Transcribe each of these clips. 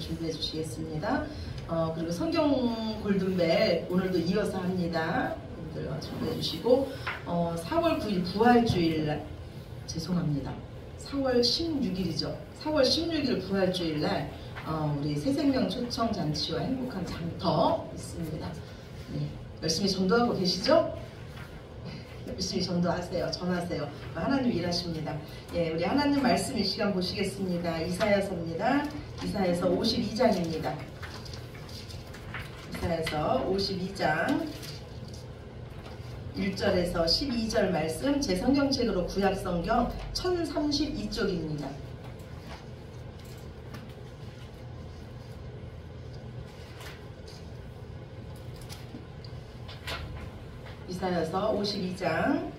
준비해 주시겠습니다. 그리고 성경 골든벨 오늘도 이어서 합니다. 여러분들 준비해 주시고 4월 9일 부활주일날 죄송합니다. 4월 16일이죠. 4월 16일 부활주일날 우리 새생명 초청잔치와 행복한 장터 있습니다. 네, 열심히 전도하고 계시죠? 열심히 전도하세요. 전하세요. 하나님 일하십니다. 예, 우리 하나님 말씀 이 시간 보시겠습니다. 이사야서입니다. 이사야서 52장입니다. 이사야서 52장 1절에서 12절 말씀 제 성경책으로 구약성경 1032쪽입니다. 이사야서 52장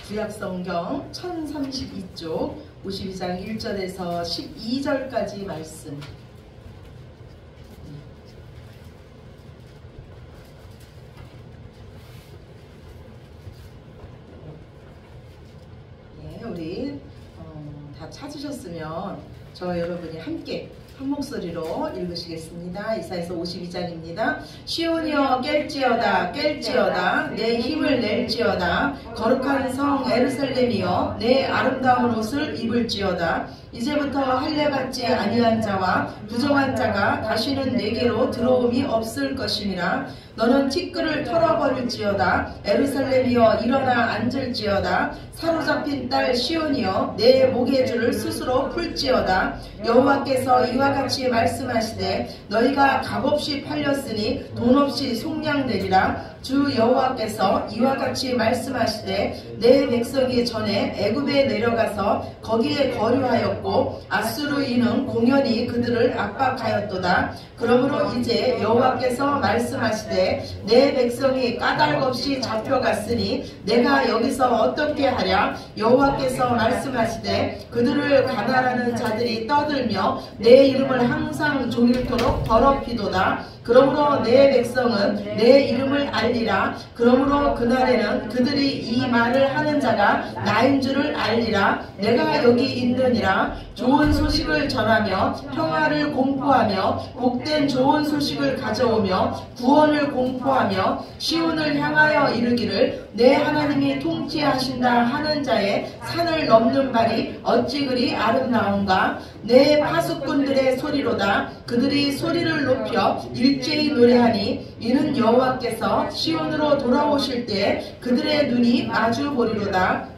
구약성경 1032쪽 52장 1절에서 12절까지 말씀. 네, 우리 다 찾으셨으면 저와 여러분이 함께 한 목소리로 읽으시겠습니다. 이사야서 52장입니다. 시온이여 깰지어다 깰지어다 내 힘을 낼지어다 거룩한 성 예루살렘이여 내 아름다운 옷을 입을지어다 이제부터 할례받지 아니한 자와 부정한 자가 다시는 내게로 들어옴이 없을 것이니라. 너는 티끌을 털어버릴지어다 예루살렘이여 일어나 앉을지어다 사로잡힌 딸 시온이여 내 목의 줄을 스스로 풀지어다. 여호와께서 이와 같이 말씀하시되 너희가 값없이 팔렸으니 돈없이 속량되리라. 주 여호와께서 이와 같이 말씀하시되 내 백성이 전에 애굽에 내려가서 거기에 거류하였고 아수르인은 공연히 그들을 압박하였도다. 그러므로 이제 여호와께서 말씀하시되 내 백성이 까닭없이 잡혀갔으니 내가 여기서 어떻게 하랴. 여호와께서 말씀하시되 그들을 가난하는 자들이 떠들며 내 이름을 항상 종일토록 더럽히도다. 그러므로 내 백성은 내 이름을 알리라. 그러므로 그날에는 그들이 이 말을 하는 자가 나인 줄을 알리라. 내가 여기 있느니라. 좋은 소식을 전하며 평화를 공포하며 복된 좋은 소식을 가져오며 구원을 공포하며 시온을 향하여 이르기를 내 하나님이 통치하신다 하는 자의 산을 넘는 발이 어찌 그리 아름다운가. 내 파수꾼들의 소리로다. 그들이 소리를 높여 일제히 노래하니 이는 여호와께서 시온으로 돌아오실 때 그들의 눈이 마주 보리로다.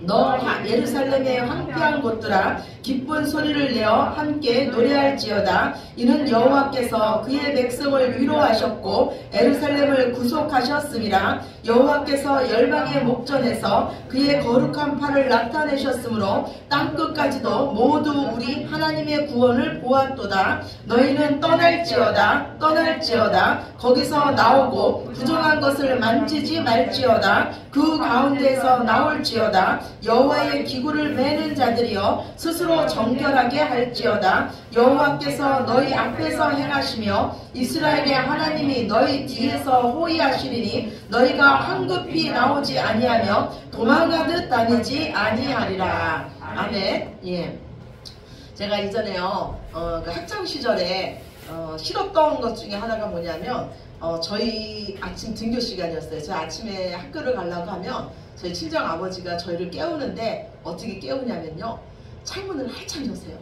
너 예루살렘의 황폐한 곳들아 기쁜 소리를 내어 함께 노래할지어다. 이는 여호와께서 그의 백성을 위로하셨고 예루살렘을 구속하셨음이라. 여호와께서 열방의 목전에서 그의 거룩한 팔을 나타내셨으므로 땅끝까지도 모두 우리 하나님의 구원을 보았도다. 너희는 떠날지어다 떠날지어다 거기서 나오고 부정한 것을 만지지 말지어다. 그 가운데서 나올지어다. 여호와의 기구를 매는 자들이여 스스로 정결하게 할지어다. 여호와께서 너희 앞에서 행하시며 이스라엘의 하나님이 너희 뒤에서 호위하시리니 너희가 황급히 나오지 아니하며 도망가듯 다니지 아니하리라. 아멘. 예. 제가 이전에요 그 학창 시절에 싫었던 것 중에 하나가 뭐냐면 저희 아침 등교 시간이었어요. 저 아침에 학교를 가려고 하면 저희 친정 아버지가 저희를 깨우는데 어떻게 깨우냐면요 창문을 활짝 여세요.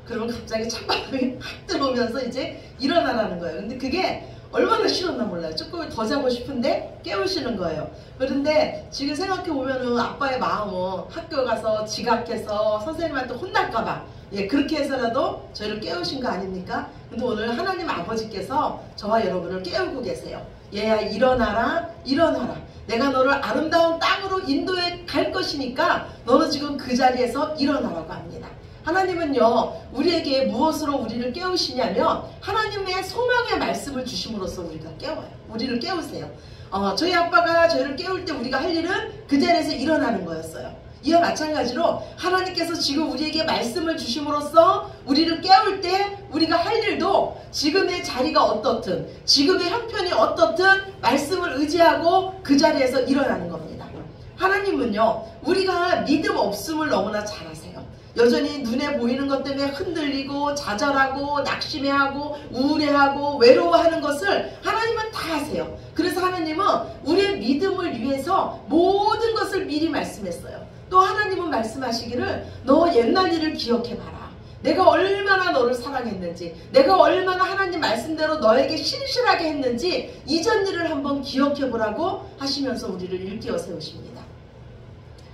그러면 갑자기 찬바람이 확 들어오면서 이제 일어나라는 거예요. 근데 그게 얼마나 싫었나 몰라요. 조금 더 자고 싶은데 깨우시는 거예요. 그런데 지금 생각해보면은 아빠의 마음은 학교 가서 지각해서 선생님한테 혼날까봐 그렇게 해서라도 저희를 깨우신 거 아닙니까? 근데 오늘 하나님 아버지께서 저와 여러분을 깨우고 계세요. 얘야 일어나라 일어나라. 내가 너를 아름다운 땅으로 인도해 갈 것이니까 너는 지금 그 자리에서 일어나라고 합니다. 하나님은요 우리에게 무엇으로 우리를 깨우시냐면 하나님의 소망의 말씀을 주심으로써 우리가 깨워요. 우리를 깨우세요. 저희 아빠가 저희를 깨울 때 우리가 할 일은 그 자리에서 일어나는 거였어요. 이와 마찬가지로 하나님께서 지금 우리에게 말씀을 주심으로써 우리를 깨울 때 우리가 할 일도 지금의 자리가 어떻든 지금의 형편이 어떻든 말씀을 의지하고 그 자리에서 일어나는 겁니다. 하나님은요 우리가 믿음 없음을 너무나 잘 아세요. 여전히 눈에 보이는 것 때문에 흔들리고 좌절하고 낙심해하고 우울해하고 외로워하는 것을 하나님은 다 아세요. 그래서 하나님은 우리의 믿음을 위해서 모든 것을 미리 말씀했어요. 또 하나님은 말씀하시기를 너 옛날 일을 기억해봐라. 내가 얼마나 너를 사랑했는지, 내가 얼마나 하나님 말씀대로 너에게 신실하게 했는지 이전 일을 한번 기억해보라고 하시면서 우리를 일깨워 세우십니다.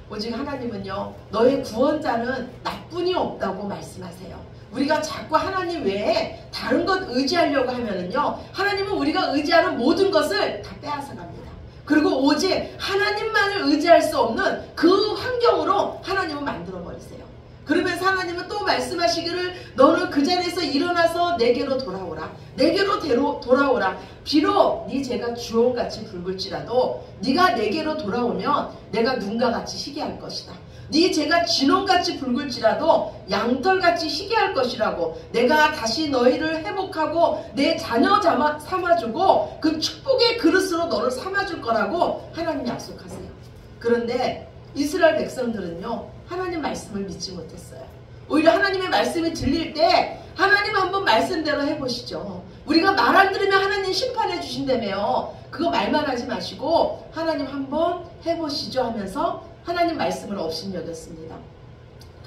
오직 하나님은요, 너의 구원자는 나뿐이 없다고 말씀하세요. 우리가 자꾸 하나님 외에 다른 것 의지하려고 하면은요, 하나님은 우리가 의지하는 모든 것을 다 빼앗아 갑니다. 그리고 오직 하나님만을 의지할 수 없는 그 환경으로 하나님은 만들어 버리세요. 그러면서 하나님은 또 말씀하시기를 너는 그 자리에서 일어나서 내게로 돌아오라. 내게로 돌아오라. 비록 네 죄가 주홍같이 붉을지라도 네가 내게로 돌아오면 내가 눈과 같이 희게 할 것이다. 네 죄가 진홍같이 붉을지라도 양털같이 희게 할 것이라고 내가 다시 너희를 회복하고 내 자녀 삼아주고 그 축복의 그릇으로 너를 삼아줄 거라고 하나님 약속하세요. 그런데 이스라엘 백성들은요, 하나님 말씀을 믿지 못했어요. 오히려 하나님의 말씀이 들릴 때 하나님 한번 말씀대로 해보시죠. 우리가 말 안 들으면 하나님 심판해 주신다며요. 그거 말만 하지 마시고 하나님 한번 해보시죠 하면서 하나님 말씀을 업신여겼습니다.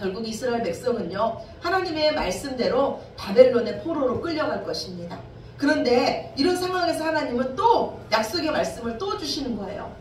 결국 이스라엘 백성은요, 하나님의 말씀대로 바벨론의 포로로 끌려갈 것입니다. 그런데 이런 상황에서 하나님은 또 약속의 말씀을 또 주시는 거예요.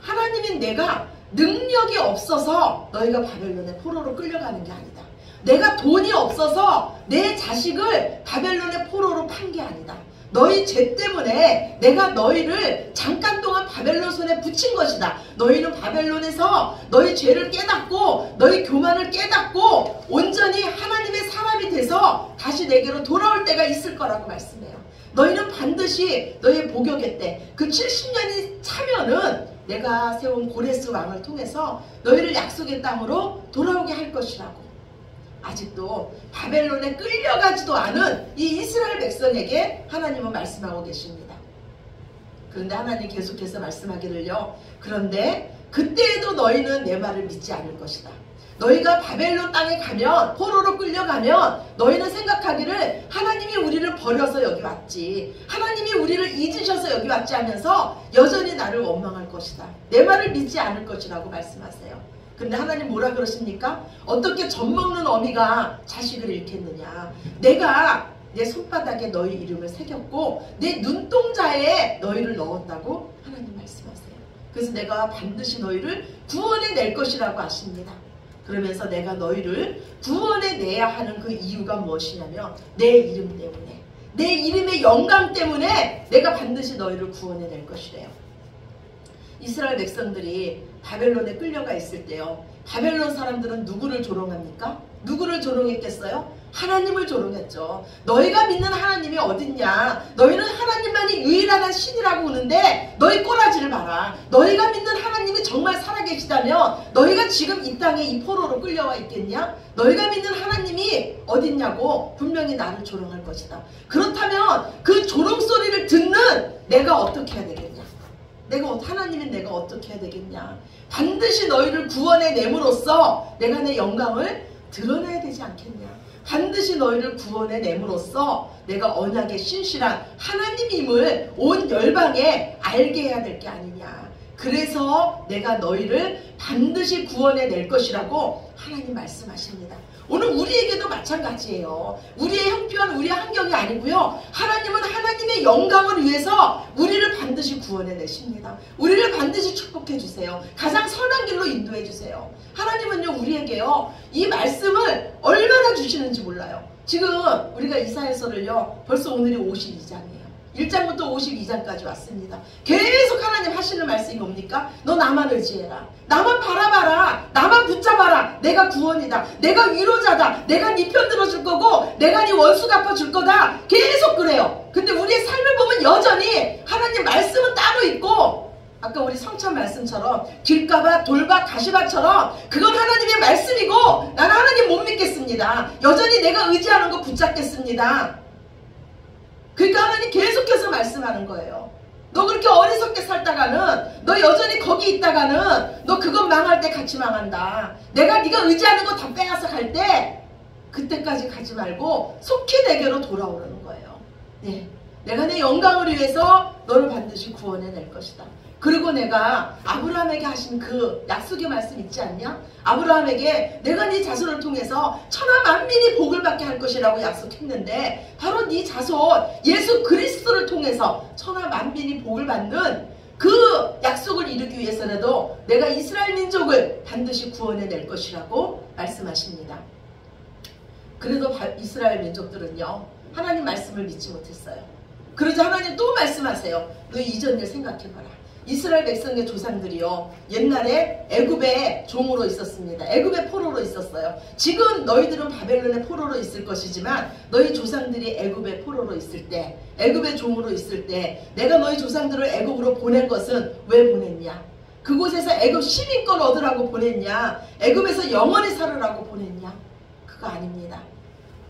하나님인 내가 능력이 없어서 너희가 바벨론의 포로로 끌려가는 게 아니다. 내가 돈이 없어서 내 자식을 바벨론의 포로로 판 게 아니다. 너희 죄 때문에 내가 너희를 잠깐 동안 바벨론 손에 붙인 것이다. 너희는 바벨론에서 너희 죄를 깨닫고 너희 교만을 깨닫고 온전히 하나님의 사람이 돼서 다시 내게로 돌아올 때가 있을 거라고 말씀해요. 너희는 반드시 너희의 복역의 때 그 70년이 차면은 내가 세운 고레스 왕을 통해서 너희를 약속의 땅으로 돌아오게 할 것이라고. 아직도 바벨론에 끌려가지도 않은 이 이스라엘 백성에게 하나님은 말씀하고 계십니다. 그런데 하나님 계속해서 말씀하기를요, 그런데 그때에도 너희는 내 말을 믿지 않을 것이다. 너희가 바벨론 땅에 가면, 포로로 끌려가면 너희는 생각하기를 하나님이 우리를 버려서 여기 왔지, 하나님이 우리를 잊으셔서 여기 왔지 하면서 여전히 나를 원망할 것이다. 내 말을 믿지 않을 것이라고 말씀하세요. 근데 하나님 뭐라 그러십니까? 어떻게 젖먹는 어미가 자식을 잃겠느냐. 내가 내 손바닥에 너희 이름을 새겼고 내 눈동자에 너희를 넣었다고 하나님 말씀하세요. 그래서 내가 반드시 너희를 구원해낼 것이라고 하십니다. 그러면서 내가 너희를 구원해내야 하는 그 이유가 무엇이냐면 내 이름 때문에, 내 이름의 영광 때문에 내가 반드시 너희를 구원해낼 것이래요. 이스라엘 백성들이 바벨론에 끌려가 있을 때요, 바벨론 사람들은 누구를 조롱합니까? 누구를 조롱했겠어요? 하나님을 조롱했죠. 너희가 믿는 하나님이 어딨냐? 너희는 하나님만이 유일한 신이라고 하는데 너희 꼬라지를 봐라. 너희가 믿는 하나님이 정말 살아계시다면 너희가 지금 이 땅에 이 포로로 끌려와 있겠냐? 너희가 믿는 하나님이 어딨냐고 분명히 나를 조롱할 것이다. 그렇다면 그 조롱 소리를 듣는 내가 어떻게 해야 되겠냐? 하나님인 내가 어떻게 해야 되겠냐? 반드시 너희를 구원해냄으로써 내가 내 영광을 드러내야 되지 않겠냐? 반드시 너희를 구원해냄으로써 내가 언약의 신실한 하나님임을 온 열방에 알게 해야 될 게 아니냐. 그래서 내가 너희를 반드시 구원해낼 것이라고 하나님 말씀하십니다. 오늘 우리에게도 마찬가지예요. 우리의 형편, 우리의 환경이 아니고요. 하나님은 하나님의 영광을 위해서 우리를 반드시 구원해내십니다. 우리를 반드시 축복해주세요. 가장 선한 길로 인도해주세요. 하나님은요, 우리에게요, 이 말씀을 얼마나 주시는지 몰라요. 지금 우리가 이사야서를요, 벌써 오늘이 52장이에요. 1장부터 52장까지 왔습니다. 계속 하나님 하시는 말씀이 뭡니까? 너 나만 의지해라. 나만 바라봐라. 나만 붙잡아라. 내가 구원이다. 내가 위로자다. 내가 네 편 들어줄 거고 내가 네 원수 갚아줄 거다. 계속 그래요. 근데 우리의 삶을 보면 여전히 하나님 말씀은 따로 있고, 아까 우리 성찬 말씀처럼 길가밭, 돌밭, 가시밭처럼 그건 하나님의 말씀이고 나는 하나님 못 믿겠습니다. 여전히 내가 의지하는 거 붙잡겠습니다. 그러니까 하나님 계속해서 말씀하는 거예요. 너 그렇게 어리석게 살다가는, 너 여전히 거기 있다가는 너 그건 망할 때 같이 망한다. 내가 네가 의지하는 거 다 빼앗아 갈 때 그때까지 가지 말고 속히 내게로 돌아오라는 거예요. 네, 내가 내 영광을 위해서 너를 반드시 구원해낼 것이다. 그리고 내가 아브라함에게 하신 그 약속의 말씀 있지 않냐? 아브라함에게 내가 네 자손을 통해서 천하 만민이 복을 받게 할 것이라고 약속했는데, 바로 네 자손 예수 그리스도를 통해서 천하 만민이 복을 받는 그 약속을 이루기 위해서라도 내가 이스라엘 민족을 반드시 구원해낼 것이라고 말씀하십니다. 그래도 이스라엘 민족들은요, 하나님 말씀을 믿지 못했어요. 그러자 하나님 또 말씀하세요. 너 이전 일 생각해봐라. 이스라엘 백성의 조상들이요, 옛날에 애굽의 종으로 있었습니다. 애굽의 포로로 있었어요. 지금 너희들은 바벨론의 포로로 있을 것이지만 너희 조상들이 애굽의 포로로 있을 때, 애굽의 종으로 있을 때 내가 너희 조상들을 애굽으로 보낸 것은 왜 보냈냐? 그곳에서 애굽 시민권 얻으라고 보냈냐? 애굽에서 영원히 살으라고 보냈냐? 그거 아닙니다.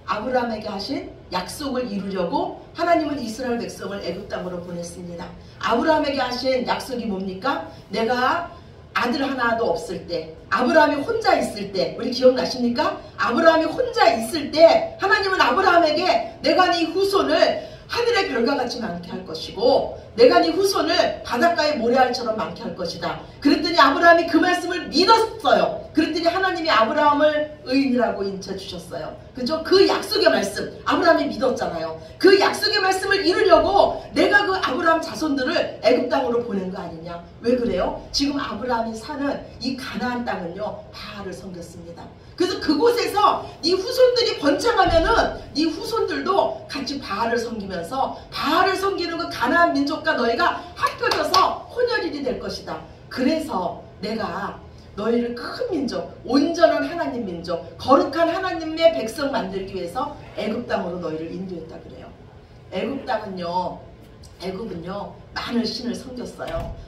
아브라함에게 하신 약속을 이루려고 하나님은 이스라엘 백성을 애굽 땅으로 보냈습니다. 아브라함에게 하신 약속이 뭡니까? 내가 아들 하나도 없을 때, 아브라함이 혼자 있을 때, 우리 기억나십니까? 아브라함이 혼자 있을 때 하나님은 아브라함에게 내가 네 후손을 하늘의 별과 같이 많게 할 것이고 내가 네 후손을 바닷가의 모래알처럼 많게 할 것이다. 그랬더니 아브라함이 그 말씀을 믿었어요. 그랬더니 하나님이 아브라함을 의인이라고 인쳐주셨어요. 그죠? 그 약속의 말씀, 아브라함이 믿었잖아요. 그 약속의 말씀을 이루려고 내가 그 아브라함 자손들을 애굽 땅으로 보낸 거 아니냐? 왜 그래요? 지금 아브라함이 사는 이 가나안 땅은요, 바알을 섬겼습니다. 그래서 그곳에서 네 후손들이 번창하면은 네 후손들도 같이 바알을 섬기면서 바알을 섬기는 그 가나안 민족과 너희가 합쳐져서 혼혈일이 될 것이다. 그래서 내가 너희를 큰 민족, 온전한 하나님 민족, 거룩한 하나님의 백성 만들기 위해서 애굽 땅으로 너희를 인도했다 그래요. 애굽 땅은요, 애굽은요 많은 신을 섬겼어요.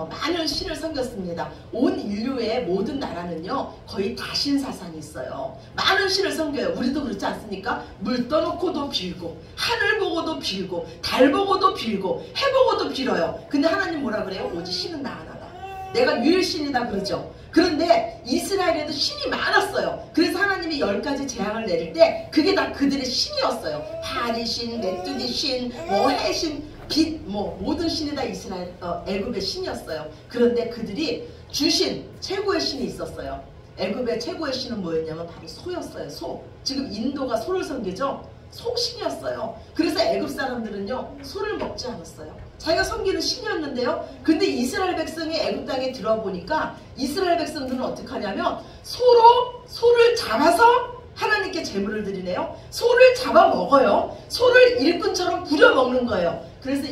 많은 신을 섬겼습니다. 온 인류의 모든 나라는요 거의 다 신사상이 있어요. 많은 신을 섬겨요. 우리도 그렇지 않습니까? 물 떠놓고도 빌고, 하늘 보고도 빌고, 달 보고도 빌고, 해 보고도 빌어요. 근데 하나님 뭐라 그래요? 오직 신은 나 하나다. 내가 유일신이다 그러죠. 그런데 이스라엘에도 신이 많았어요. 그래서 하나님이 10가지 재앙을 내릴 때 그게 다 그들의 신이었어요. 바알의 신, 메뚜기 신, 해신, 빛, 모든 신이 다 이스라엘, 애굽의 신이었어요. 그런데 그들이 주신 최고의 신이 있었어요. 애굽의 최고의 신은 뭐였냐면 바로 소였어요. 소. 지금 인도가 소를 섬기죠. 소신이었어요. 그래서 애굽 사람들은요 소를 먹지 않았어요. 자기가 섬기는 신이었는데요. 근데 이스라엘 백성이 애굽 땅에 들어보니까 이스라엘 백성들은 어떻게 하냐면 소를 잡아서 하나님께 제물을 드리네요. 소를 잡아 먹어요. 소를 일꾼처럼 부려 먹는 거예요. 그래서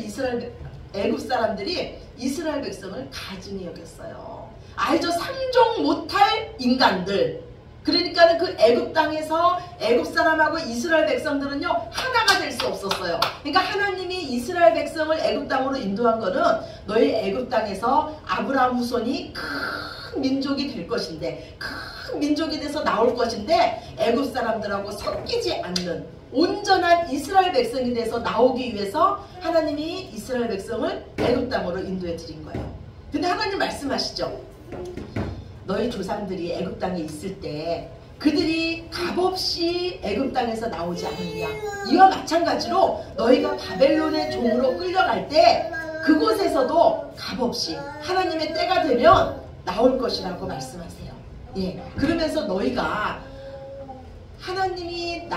애굽 사람들이 이스라엘 백성을 가증히 여겼어요. 알죠? 상종 못할 인간들. 그러니까 그 애굽 땅에서 애굽 사람하고 이스라엘 백성들은요 하나가 될 수 없었어요. 그러니까 하나님이 이스라엘 백성을 애굽 땅으로 인도한 거는 너희 애굽 땅에서 아브라함 후손이 큰 민족이 될 것인데, 큰 민족이 돼서 나올 것인데 애굽 사람들하고 섞이지 않는 온전한 이스라엘 백성이 돼서 나오기 위해서 하나님이 이스라엘 백성을 애굽 땅으로 인도해 드린 거예요. 근데 하나님 말씀하시죠. 너희 조상들이 애굽 땅에 있을 때 그들이 값없이 애굽 땅에서 나오지 않느냐. 이와 마찬가지로 너희가 바벨론의 종으로 끌려갈 때 그곳에서도 값없이 하나님의 때가 되면 나올 것이라고 말씀하세요. 예, 그러면서 너희가 하나님이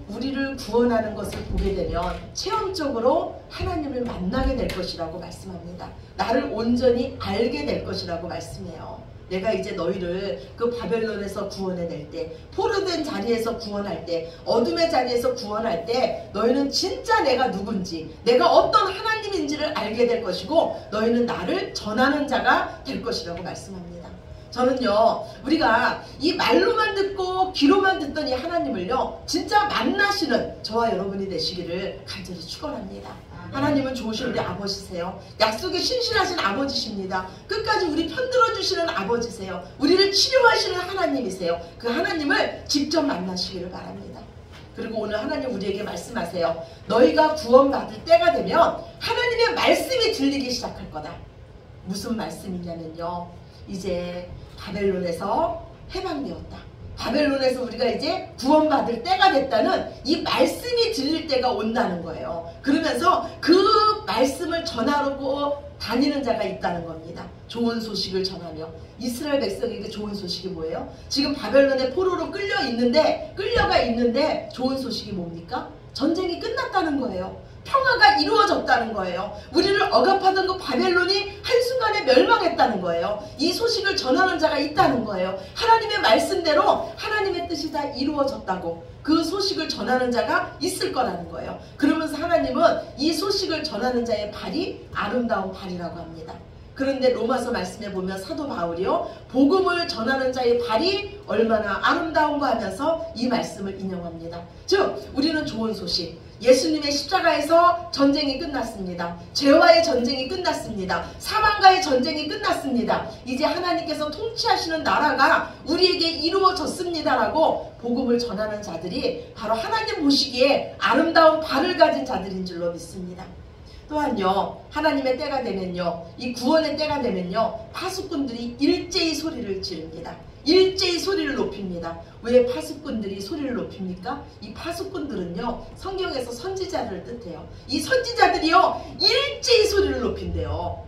우리를 구원하는 것을 보게 되면 체험적으로 하나님을 만나게 될 것이라고 말씀합니다. 나를 온전히 알게 될 것이라고 말씀해요. 내가 이제 너희를 그 바벨론에서 구원해낼 때, 포로된 자리에서 구원할 때, 어둠의 자리에서 구원할 때 너희는 진짜 내가 누군지, 내가 어떤 하나님인지를 알게 될 것이고 너희는 나를 전하는 자가 될 것이라고 말씀합니다. 저는요, 우리가 이 말로만 듣고 귀로만 듣던 이 하나님을요 진짜 만나시는 저와 여러분이 되시기를 간절히 축원합니다. 하나님은 좋으신 우리 아버지세요. 약속에 신실하신 아버지십니다. 끝까지 우리 편들어 주시는 아버지세요. 우리를 치료하시는 하나님이세요. 그 하나님을 직접 만나시기를 바랍니다. 그리고 오늘 하나님 우리에게 말씀하세요. 너희가 구원받을 때가 되면 하나님의 말씀이 들리기 시작할 거다. 무슨 말씀이냐면요. 이제 바벨론에서 해방되었다. 바벨론에서 우리가 이제 구원받을 때가 됐다는 이 말씀이 들릴 때가 온다는 거예요. 그러면서 그 말씀을 전하고 다니는 자가 있다는 겁니다. 좋은 소식을 전하며. 이스라엘 백성에게 좋은 소식이 뭐예요? 지금 바벨론의 포로로 끌려가 있는데 좋은 소식이 뭡니까? 전쟁이 끝났다는 거예요. 평화가 이루어졌다는 거예요. 우리를 억압하던 그 바벨론이 한순간에 멸망했다는 거예요. 이 소식을 전하는 자가 있다는 거예요. 하나님의 말씀대로 하나님의 뜻이 다 이루어졌다고 그 소식을 전하는 자가 있을 거라는 거예요. 그러면서 하나님은 이 소식을 전하는 자의 발이 아름다운 발이라고 합니다. 그런데 로마서 말씀에 보면 사도 바울이요, 복음을 전하는 자의 발이 얼마나 아름다운가 하면서 이 말씀을 인용합니다. 즉 우리는 좋은 소식, 예수님의 십자가에서 전쟁이 끝났습니다. 죄와의 전쟁이 끝났습니다. 사망과의 전쟁이 끝났습니다. 이제 하나님께서 통치하시는 나라가 우리에게 이루어졌습니다라고 복음을 전하는 자들이 바로 하나님 보시기에 아름다운 발을 가진 자들인 줄로 믿습니다. 또한요, 하나님의 때가 되면요, 이 구원의 때가 되면요, 파수꾼들이 일제히 소리를 지릅니다. 일제히 소리를 높입니다. 왜 파수꾼들이 소리를 높입니까? 이 파수꾼들은요, 성경에서 선지자를 뜻해요. 이 선지자들이요, 일제히 소리를 높인대요.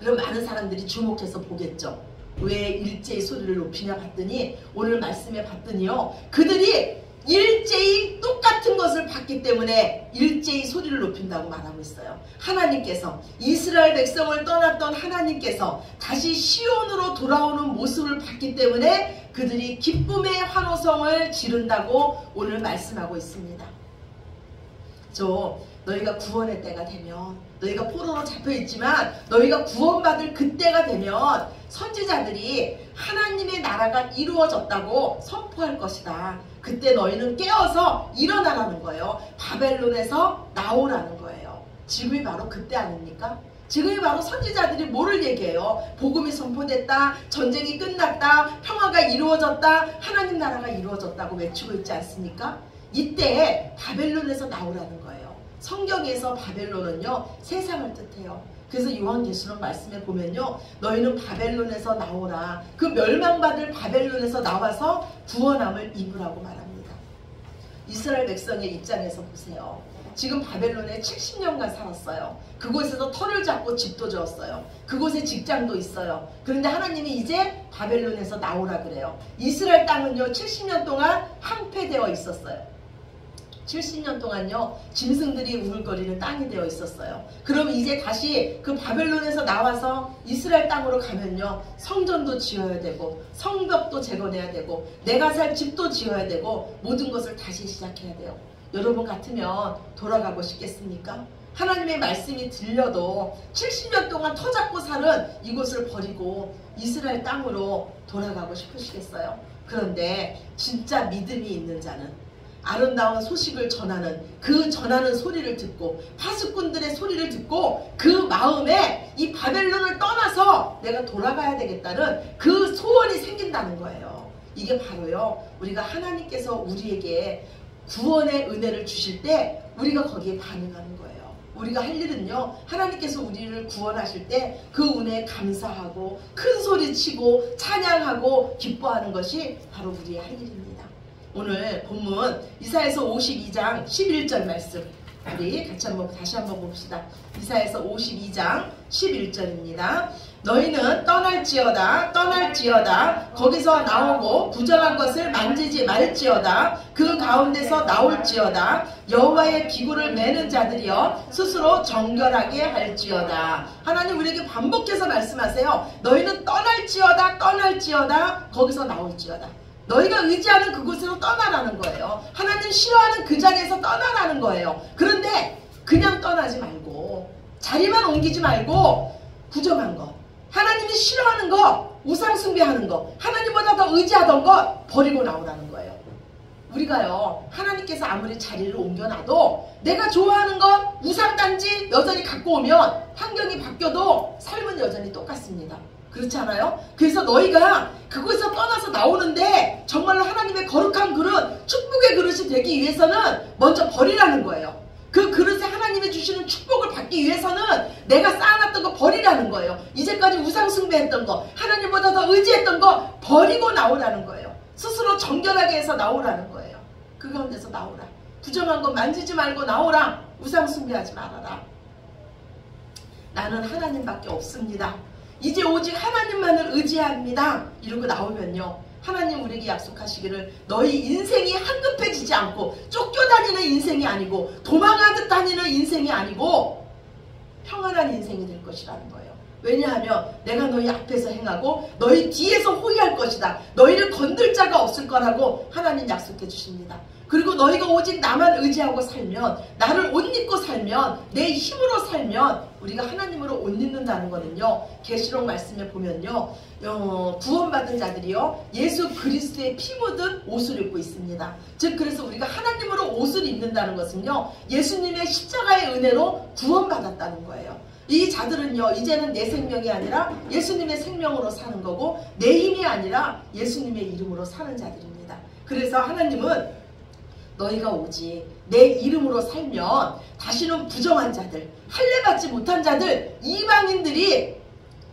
그럼 많은 사람들이 주목해서 보겠죠. 왜 일제히 소리를 높이냐 봤더니, 오늘 말씀에 봤더니요, 그들이 일제히 똑같은 것을 봤기 때문에 일제히 소리를 높인다고 말하고 있어요. 하나님께서, 이스라엘 백성을 떠났던 하나님께서 다시 시온으로 돌아오는 모습을 봤기 때문에 그들이 기쁨의 환호성을 지른다고 오늘 말씀하고 있습니다. 너희가 구원의 때가 되면, 너희가 포로로 잡혀있지만 너희가 구원받을 그때가 되면 선지자들이 하나님의 나라가 이루어졌다고 선포할 것이다. 그때 너희는 깨어서 일어나라는 거예요. 바벨론에서 나오라는 거예요. 지금이 바로 그때 아닙니까? 지금이 바로 선지자들이 뭐를 얘기해요? 복음이 선포됐다, 전쟁이 끝났다, 평화가 이루어졌다, 하나님 나라가 이루어졌다고 외치고 있지 않습니까? 이때 바벨론에서 나오라는 거예요. 성경에서 바벨론은요, 세상을 뜻해요. 그래서 요한계시록 말씀에 보면요, 너희는 바벨론에서 나오라. 그 멸망받을 바벨론에서 나와서 구원함을 입으라고 말합니다. 이스라엘 백성의 입장에서 보세요. 지금 바벨론에 70년간 살았어요. 그곳에서 터를 잡고 집도 지었어요. 그곳에 직장도 있어요. 그런데 하나님이 이제 바벨론에서 나오라 그래요. 이스라엘 땅은요, 70년 동안 항폐되어 있었어요. 70년 동안요, 짐승들이 우글거리는 땅이 되어 있었어요. 그럼 이제 다시 그 바벨론에서 나와서 이스라엘 땅으로 가면요, 성전도 지어야 되고 성벽도 재건해야 되고 내가 살 집도 지어야 되고 모든 것을 다시 시작해야 돼요. 여러분 같으면 돌아가고 싶겠습니까? 하나님의 말씀이 들려도 70년 동안 터 잡고 사는 이곳을 버리고 이스라엘 땅으로 돌아가고 싶으시겠어요? 그런데 진짜 믿음이 있는 자는 아름다운 소식을 전하는, 그 전하는 소리를 듣고 파수꾼들의 소리를 듣고 그 마음에 이 바벨론을 떠나서 내가 돌아가야 되겠다는 그 소원이 생긴다는 거예요. 이게 바로요, 우리가 하나님께서 우리에게 구원의 은혜를 주실 때 우리가 거기에 반응하는 거예요. 우리가 할 일은요, 하나님께서 우리를 구원하실 때 그 은혜에 감사하고 큰 소리치고 찬양하고 기뻐하는 것이 바로 우리의 할 일입니다. 오늘 본문 이사야서 52장 11절 말씀 우리 같이 다시 한번 봅시다. 이사야서 52장 11절입니다. 너희는 떠날지어다 떠날지어다 거기서 나오고 부정한 것을 만지지 말지어다 그 가운데서 나올지어다 여호와의 기구를 매는 자들이여 스스로 정결하게 할지어다. 하나님 우리에게 반복해서 말씀하세요. 너희는 떠날지어다 떠날지어다 거기서 나올지어다. 너희가 의지하는 그곳에서 떠나라는 거예요. 하나님 싫어하는 그 자리에서 떠나라는 거예요. 그런데 그냥 떠나지 말고 자리만 옮기지 말고 부정한 것, 하나님이 싫어하는 것, 우상 숭배하는 것, 하나님보다 더 의지하던 것 버리고 나오라는 거예요. 우리가요, 하나님께서 아무리 자리를 옮겨놔도 내가 좋아하는 것, 우상단지 여전히 갖고 오면 환경이 바뀌어도 삶은 여전히 똑같습니다. 그렇지 않아요? 그래서 너희가 그곳에서 떠나서 나오는데 정말로 하나님의 거룩한 그릇, 축복의 그릇이 되기 위해서는 먼저 버리라는 거예요. 그 그릇에 하나님이 주시는 축복을 받기 위해서는 내가 쌓아놨던 거 버리라는 거예요. 이제까지 우상 숭배했던 거, 하나님보다 더 의지했던 거 버리고 나오라는 거예요. 스스로 정결하게 해서 나오라는 거예요. 그 가운데서 나오라. 부정한 거 만지지 말고 나오라. 우상 숭배하지 말아라. 나는 하나님밖에 없습니다. 이제 오직 하나님만을 의지합니다. 이러고 나오면요, 하나님 우리에게 약속하시기를 너희 인생이 한급해지지 않고 쫓겨다니는 인생이 아니고 도망하듯 다니는 인생이 아니고 평안한 인생이 될 것이라는 거예요. 왜냐하면 내가 너희 앞에서 행하고 너희 뒤에서 호위할 것이다. 너희를 건들 자가 없을 거라고 하나님 약속해 주십니다. 그리고 너희가 오직 나만 의지하고 살면, 나를 옷 입고 살면, 내 힘으로 살면 우리가 하나님으로 옷 입는다는 거는요, 계시록 말씀에 보면요, 구원받은 자들이요 예수 그리스도의 피 묻은 옷을 입고 있습니다. 즉 그래서 우리가 하나님으로 옷을 입는다는 것은요, 예수님의 십자가의 은혜로 구원받았다는 거예요. 이 자들은요, 이제는 내 생명이 아니라 예수님의 생명으로 사는 거고, 내 힘이 아니라 예수님의 이름으로 사는 자들입니다. 그래서 하나님은 너희가 오직 내 이름으로 살면 다시는 부정한 자들, 할례받지 못한 자들, 이방인들이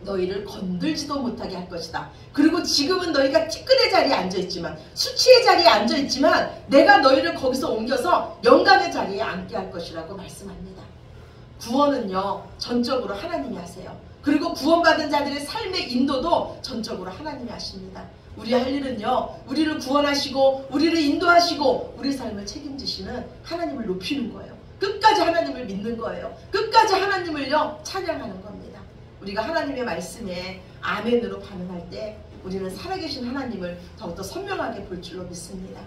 너희를 건들지도 못하게 할 것이다. 그리고 지금은 너희가 티끌의 자리에 앉아있지만, 수치의 자리에 앉아있지만 내가 너희를 거기서 옮겨서 영광의 자리에 앉게 할 것이라고 말씀합니다. 구원은요, 전적으로 하나님이 하세요. 그리고 구원받은 자들의 삶의 인도도 전적으로 하나님이 하십니다. 우리 할 일은요, 우리를 구원하시고 우리를 인도하시고 우리 삶을 책임지시는 하나님을 높이는 거예요. 끝까지 하나님을 믿는 거예요. 끝까지 하나님을요 찬양하는 겁니다. 우리가 하나님의 말씀에 아멘으로 반응할 때 우리는 살아계신 하나님을 더욱더 선명하게 볼 줄로 믿습니다.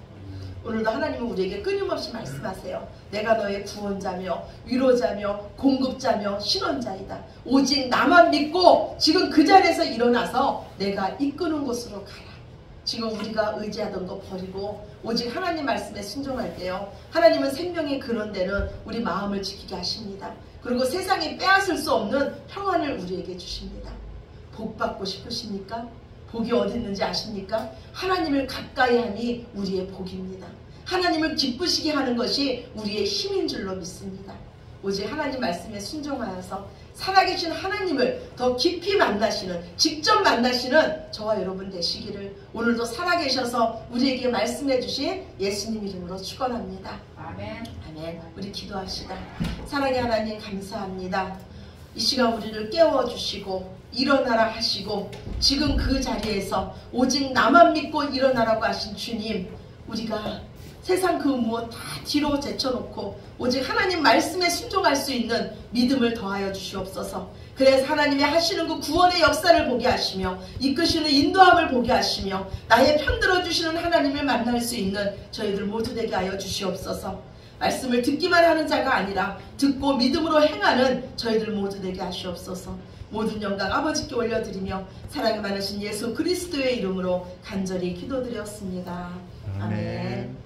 오늘도 하나님은 우리에게 끊임없이 말씀하세요. 내가 너의 구원자며 위로자며 공급자며 신원자이다. 오직 나만 믿고 지금 그 자리에서 일어나서 내가 이끄는 곳으로 가라. 지금 우리가 의지하던 거 버리고 오직 하나님 말씀에 순종할 때요, 하나님은 생명의 근원되는 우리 마음을 지키게 하십니다. 그리고 세상에 빼앗을 수 없는 평안을 우리에게 주십니다. 복 받고 싶으십니까? 복이 어디 있는지 아십니까? 하나님을 가까이 하니 우리의 복입니다. 하나님을 기쁘시게 하는 것이 우리의 힘인 줄로 믿습니다. 오직 하나님 말씀에 순종하여서 살아계신 하나님을 더 깊이 만나시는, 직접 만나시는 저와 여러분 되시기를 오늘도 살아계셔서 우리에게 말씀해 주신 예수님 이름으로 축원합니다. 아멘. 아멘. 우리 기도합시다. 사랑의 하나님 감사합니다. 이 시간 우리를 깨워주시고 일어나라 하시고 지금 그 자리에서 오직 나만 믿고 일어나라고 하신 주님, 우리가 세상 그 무엇 다 뒤로 제쳐놓고 오직 하나님 말씀에 순종할 수 있는 믿음을 더하여 주시옵소서. 그래서 하나님이 하시는 그 구원의 역사를 보게 하시며 이끄시는 인도함을 보게 하시며 나의 편들어 주시는 하나님을 만날 수 있는 저희들 모두 되게 하여 주시옵소서. 말씀을 듣기만 하는 자가 아니라 듣고 믿음으로 행하는 저희들 모두 되게 하시옵소서. 모든 영광 아버지께 올려드리며 사랑이 많으신 예수 그리스도의 이름으로 간절히 기도드렸습니다. 아멘.